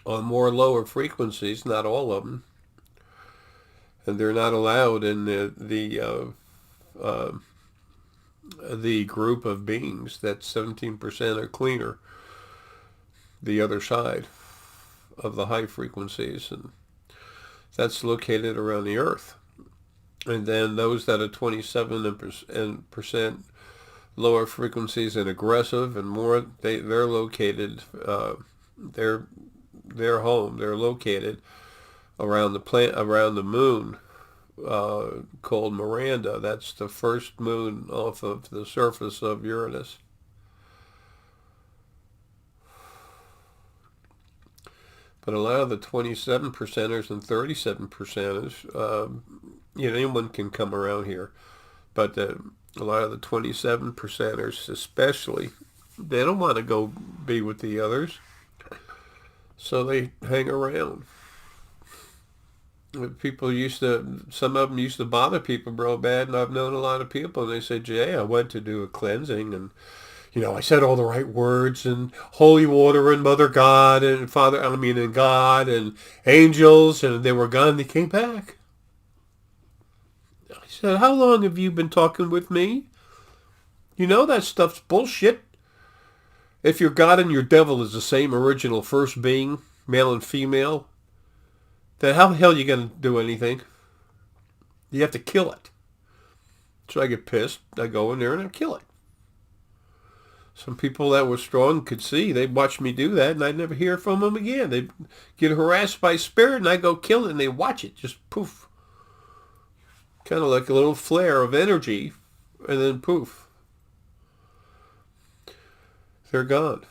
on more lower frequencies, not all of them. And they're not allowed in the group of beings that 17% are cleaner, the other side of the high frequencies, and that's located around the earth. And then those that are 27% lower frequencies and aggressive and more, they're located, their home, they're located around the moon, called Miranda. That's the first moon off of the surface of Uranus. But a lot of the 27 percenters and 37 percenters, anyone can come around here. But a lot of the 27 percenters especially, they don't want to go be with the others. So they hang around. Some of them used to bother people real bad, and I've known a lot of people, and they say, Jay, I went to do a cleansing, and I said all the right words, and holy water, and Mother God, and and God, and angels, and they were gone. They came back. I said, how long have you been talking with me? That stuff's bullshit. If your God and your devil is the same original first being, male and female, then how the hell are you going to do anything? You have to kill it. So I get pissed. I go in there and I kill it. Some people that were strong could see. They'd watch me do that, and I'd never hear from them again. They'd get harassed by spirit, and I go kill it, and they watch it. Just poof. Kind of like a little flare of energy, and then poof. they're gone.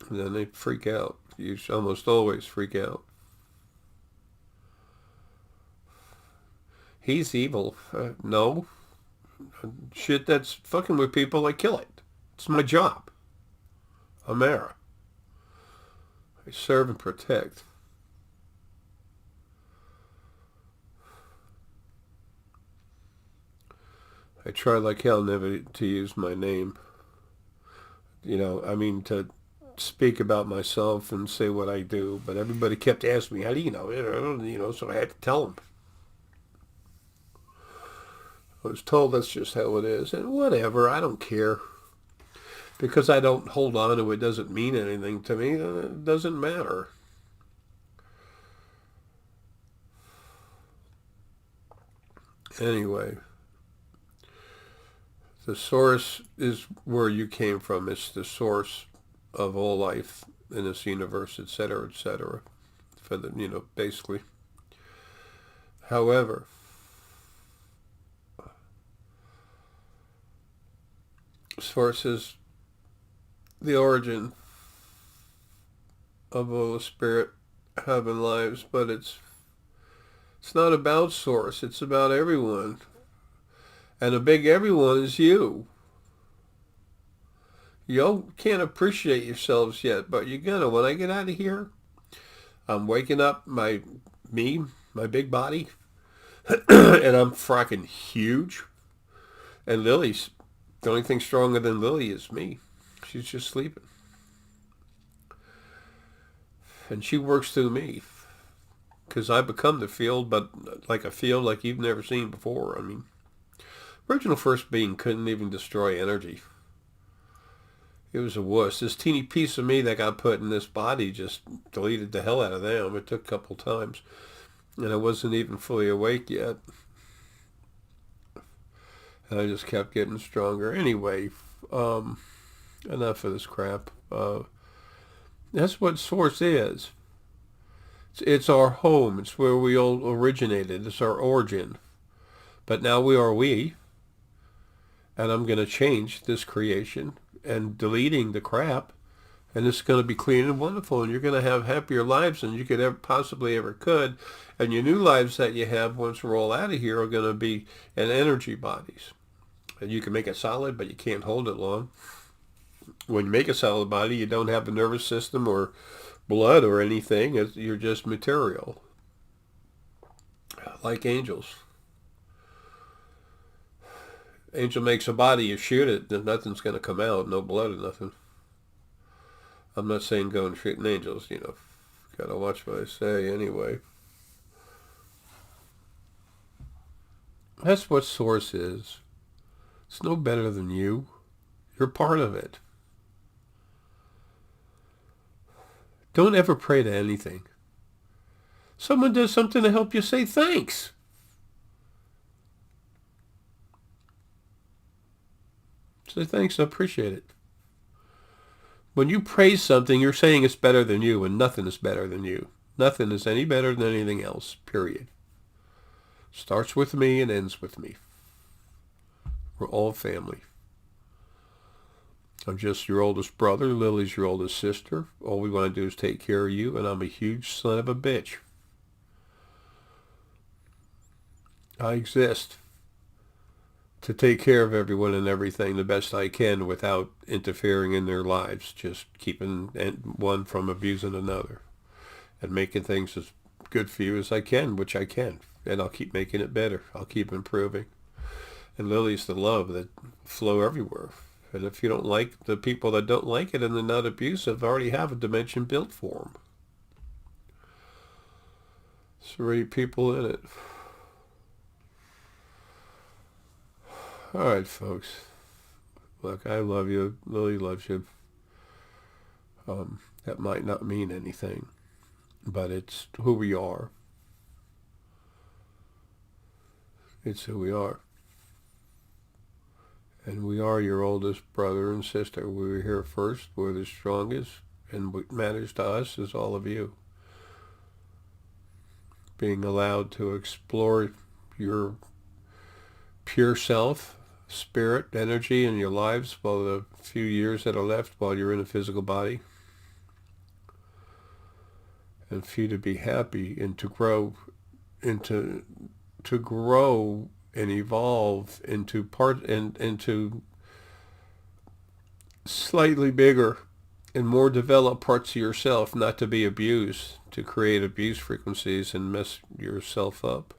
And then they freak out. You almost always freak out. He's evil. No. Shit that's fucking with people, I kill it. It's my job. I'm there. I serve and protect. I try like hell never to use my name. I mean, to speak about myself and say what I do, but everybody kept asking me, how do you know? So I had to tell them. I was told that's just how it is, and whatever, I don't care. Because I don't hold on to it doesn't mean anything to me, it doesn't matter. Anyway, the source is where you came from. It's the source of all life in this universe, etc., etc. For the, basically. However, source is the origin of all the spirit having lives, but it's not about source. It's about everyone, and a big everyone is you. You can't appreciate yourselves yet, but you're gonna. When I get out of here, I'm waking up my big body, and I'm fracking huge. And Lily's the only thing stronger than Lily is me. She's just sleeping, and she works through me because I become the field, but like a field like you've never seen before. I mean, original first being couldn't even destroy energy. It was a wuss. This teeny piece of me that got put in this body just deleted the hell out of them. It took a couple times. And I wasn't even fully awake yet. And I just kept getting stronger. Anyway, enough of this crap. That's what Source is. It's our home. It's where we all originated. It's our origin. But now we are we. And I'm going to change this creation and deleting the crap, and it's going to be clean and wonderful, and you're going to have happier lives than you could ever possibly ever could, and your new lives that you have once we're all out of here are going to be in energy bodies, and you can make it solid, but you can't hold it long. When you make a solid body, you don't have a nervous system or blood or anything. You're just material, like angels. Angel makes a body, you shoot it, then nothing's going to come out, no blood or nothing. I'm not saying go and shoot angels, Gotta watch what I say anyway. That's what Source is. It's no better than you. You're part of it. Don't ever pray to anything. Someone does something to help you, say thanks. Say thanks, I appreciate it. When you praise something, you're saying it's better than you, and nothing is better than you. Nothing is any better than anything else, period. Starts with me and ends with me. We're all family. I'm just your oldest brother. Lily's your oldest sister. All we want to do is take care of you, and I'm a huge son of a bitch. I exist to take care of everyone and everything the best I can without interfering in their lives, just keeping one from abusing another and making things as good for you as I can, which I can, and I'll keep making it better. I'll keep improving. And Lily's the love that flow everywhere. And if you don't like the people that don't like it and they're not abusive, already have a dimension built for them. There's already people in it. All right, folks. Look, I love you. Lily loves you. That might not mean anything, but it's who we are. It's who we are. And we are your oldest brother and sister. We were here first. We're the strongest. And what matters to us is all of you. Being allowed to explore your pure self spirit, energy in your lives while the few years that are left while you're in a physical body. And for you to be happy and to grow into to grow and evolve into slightly bigger and more developed parts of yourself, not to be abused, to create abuse frequencies and mess yourself up.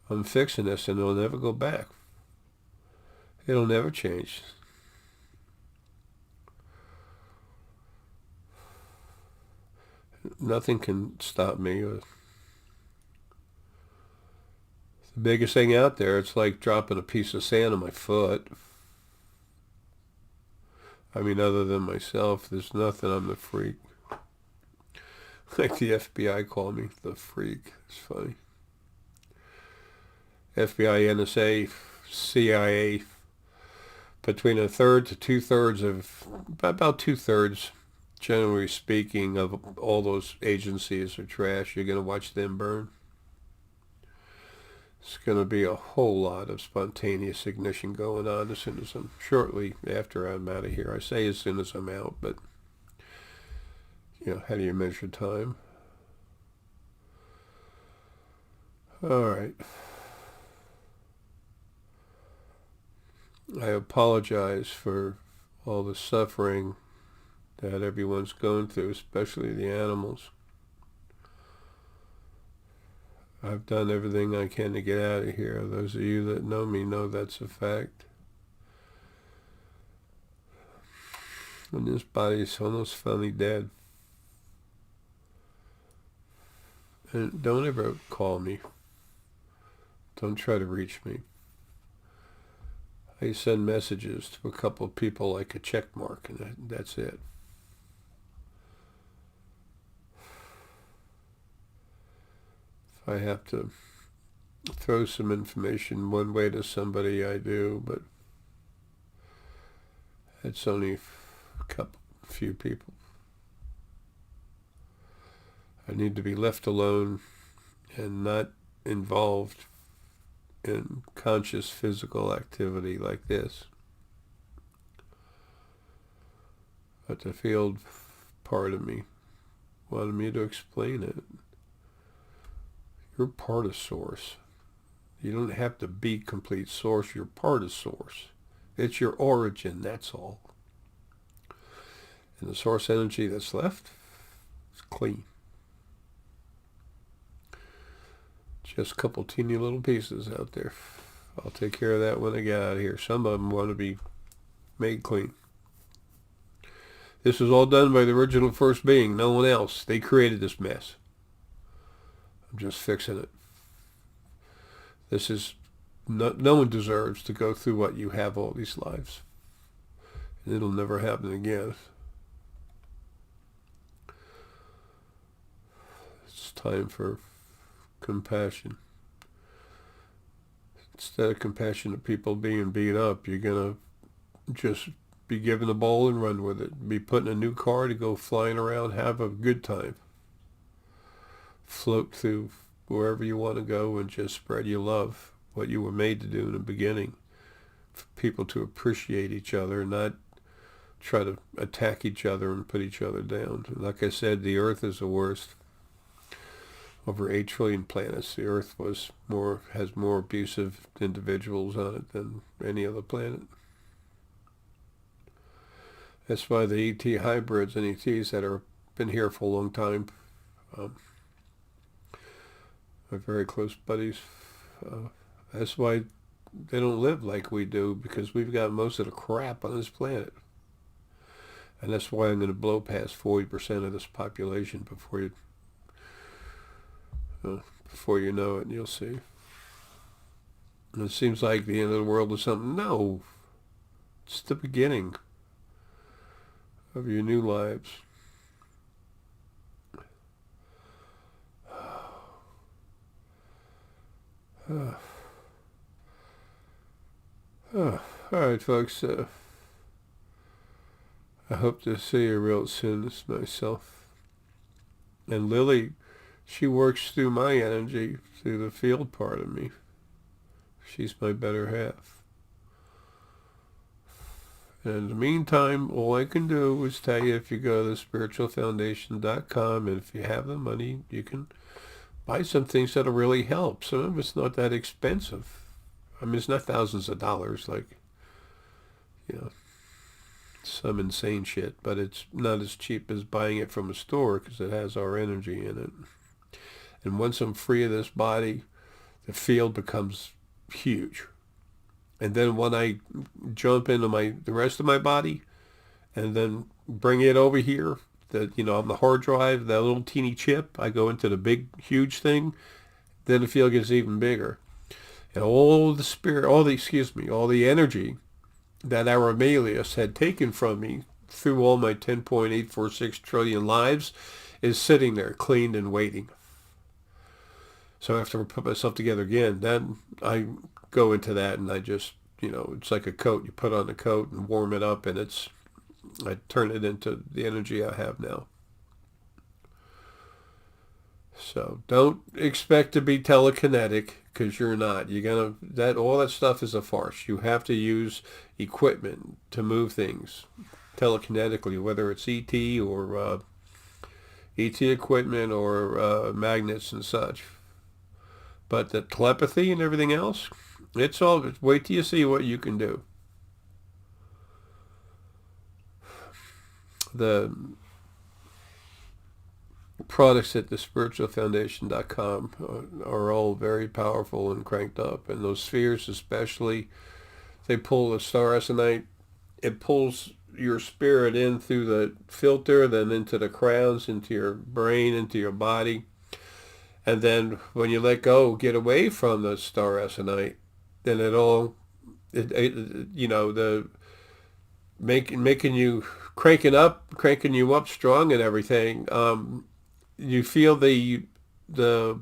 I'm fixing this and it'll never go back. It'll never change. Nothing can stop me. The biggest thing out there, it's like dropping a piece of sand on my foot. I mean, other than myself, there's nothing. I'm the freak. Like the FBI call me the freak. It's funny. FBI, NSA, CIA, between a third to two-thirds of, about two-thirds, generally speaking, of all those agencies are trash. You're going to watch them burn. It's going to be a whole lot of spontaneous ignition going on as soon as shortly after I'm out of here. I say as soon as I'm out, but, how do you measure time? All right. I apologize for all the suffering that everyone's going through, especially the animals. I've done everything I can to get out of here. Those of you that know me know that's a fact. And this body's almost finally dead. And don't ever call me. Don't try to reach me. I send messages to a couple of people like a check mark, and that's it. If I have to throw some information one way to somebody, I do, but it's only a few people. I need to be left alone and not involved in conscious physical activity like this. But the field part of me wanted me to explain it. You're part of Source. You don't have to be complete Source. You're part of Source. It's your origin, that's all. And the Source energy that's left is clean. Just a couple teeny little pieces out there. I'll take care of that when I get out of here. Some of them want to be made clean. This was all done by the original first being, no one else. They created this mess. I'm just fixing it. This is, no one deserves to go through what you have all these lives. And it'll never happen again. It's time for compassion. Instead of compassion to people being beat up, you're going to just be given the ball and run with it. Be put in a new car to go flying around, have a good time. Float through wherever you want to go and just spread your love, what you were made to do in the beginning. For people to appreciate each other, not try to attack each other and put each other down. Like I said, the Earth is the worst. Over 8 trillion planets, the Earth has more abusive individuals on it than any other planet. That's why the ET hybrids and ETs that have been here for a long time are very close buddies. That's why they don't live like we do, because we've got most of the crap on this planet. And that's why I'm going to blow past 40% of this population before you know it, and you'll see. And it seems like the end of the world or something. No, it's the beginning of your new lives. All right, folks. I hope to see you real soon. It's myself. And Lily, She works through my energy, through the field part of me. She's my better half. And in the meantime, all I can do is tell you, if you go to spiritualfoundation.com, and if you have the money, you can buy some things that'll really help. Some of it's not that expensive. I mean, it's not thousands of dollars like, you know, some insane shit, but it's not as cheap as buying it from a store because it has our energy in it. And once I'm free of this body, the field becomes huge. And then when I jump into the rest of my body and then bring it over here, on the hard drive, that little teeny chip, I go into the big, huge thing, then the field gets even bigger. And all the energy that our Aurelius had taken from me through all my 10.846 trillion lives is sitting there, cleaned and waiting. So after I put myself together again, then I go into that, and I just, it's like a coat. You put on the coat and warm it up, and I turn it into the energy I have now. So don't expect to be telekinetic, because you're not. All that stuff is a farce. You have to use equipment to move things telekinetically, whether it's ET or ET equipment or magnets and such. But the telepathy and everything else, it's all, wait till you see what you can do. The products at the spiritualfoundation.com are all very powerful and cranked up. And those spheres especially, they pull the starselenite. It pulls your spirit in through the filter, then into the crowns, into your brain, into your body. And then when you let go, get away from the starselenite, then making you cranking you up strong and everything. You feel the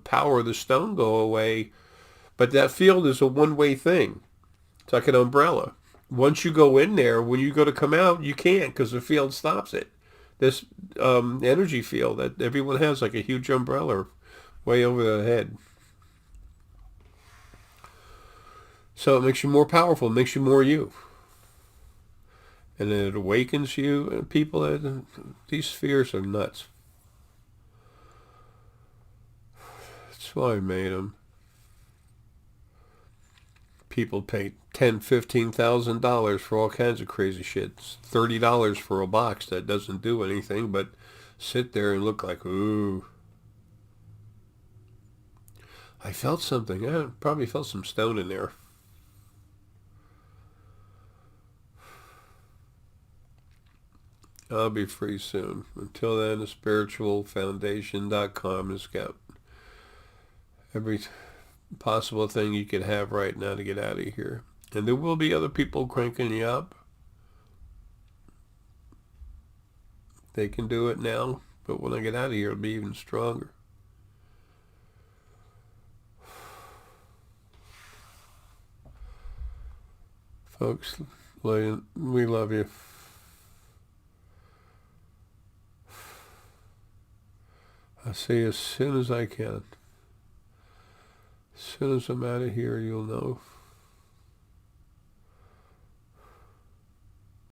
power of the stone go away, but that field is a one-way thing. It's like an umbrella. Once you go in there, when you go to come out, you can't, because the field stops it. This energy field that everyone has, like a huge umbrella way over the head. So it makes you more powerful, it makes you more you. And then it awakens you. And these spheres are nuts. That's why I made them. People pay $10,000-$15,000 for all kinds of crazy shit. It's $30 for a box that doesn't do anything but sit there and look like, ooh. I felt something. I probably felt some stone in there. I'll be free soon. Until then, the spiritualfoundation.com has got every possible thing you could have right now to get out of here. And there will be other people cranking you up. They can do it now, but when I get out of here, it'll be even stronger. Folks, we love you. I'll see you as soon as I can. As soon as I'm out of here, you'll know.